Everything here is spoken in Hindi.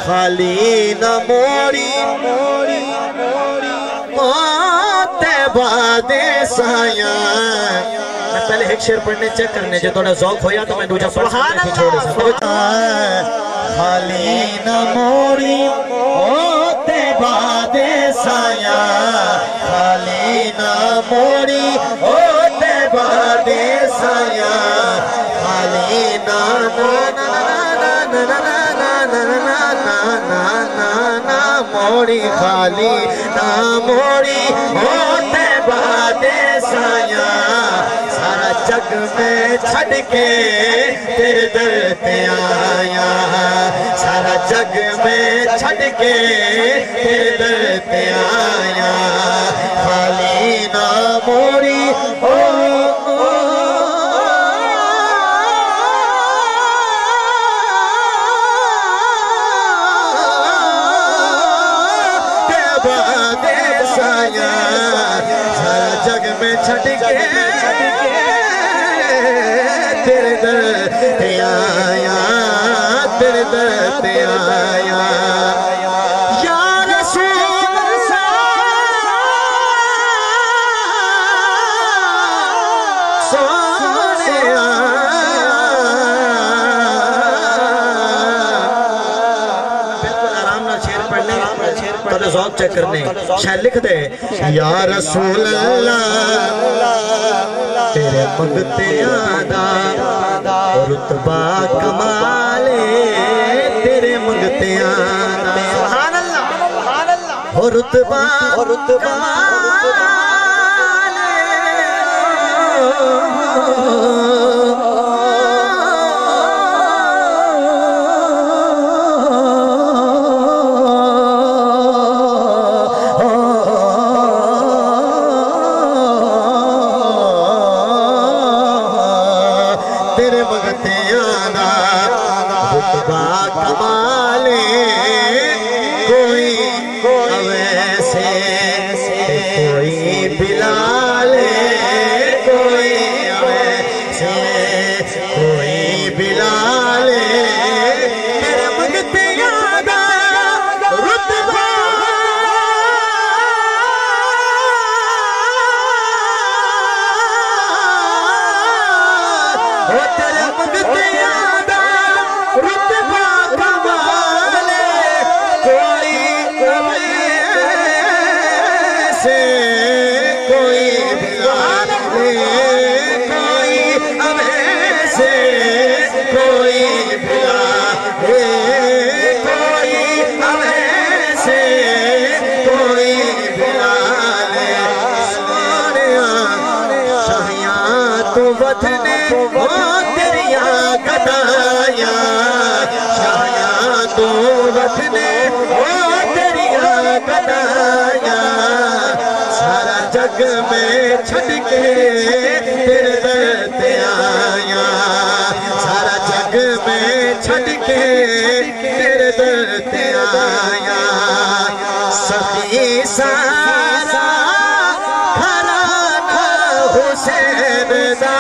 खाली न मोड़ी मोड़ी बादे साया। मैं पहले एक शेर पढ़ने चेक करने जो थोड़ा ज़ौक़ होया तो मैं दूसरा सुभान अल्लाह। खाली न मोड़ी होते बादे साया, खाली न मोड़ी होते बादे साया, खाली न मोड़ी, खाली ना मोड़ी होते बादे साया। सारा जग में छड़ के तेरे दर पे आया, सारा जग में छड़ के तेरे दर पे आया। खाली ना मोड़ी हो जग में छट के तेरे दर पे आया, तेरे दर पे आया। या रसूल सोनिया, बिल्कुल आराम ना शेर पढ़ने, तो ज़ौक़ चेक करने। शायद लिख दे या रसूल अल्लाह तेरे मंगते आदा रुतबा कमाले, तेरे मंगते आदा सुभान अल्लाह हो रुतबा कमाले। तेरे मंगते आदा रुतबा कमाले, कोई अवैसे कोई बिलाले, कोई अवैसे कोई बिलाले। तेरे मंगते आदा रुतबा तेरे मंगते आदा रुतबा कमाले, कोई अवैसे कोई बिलाले, कोई अवैसे कोई बिलाले, कोई अवैसे कोई बिलाले। सोनिया शाहिया तो वतने ओ तेरिया गदाया, शाया तो वतने ओ तेरिया गदाया। सारा जग में छड़ के तेरे दर पे आया, सारा जग में छड़ के तेरे दर पे आया। सखी सारा घराना हुसैन दा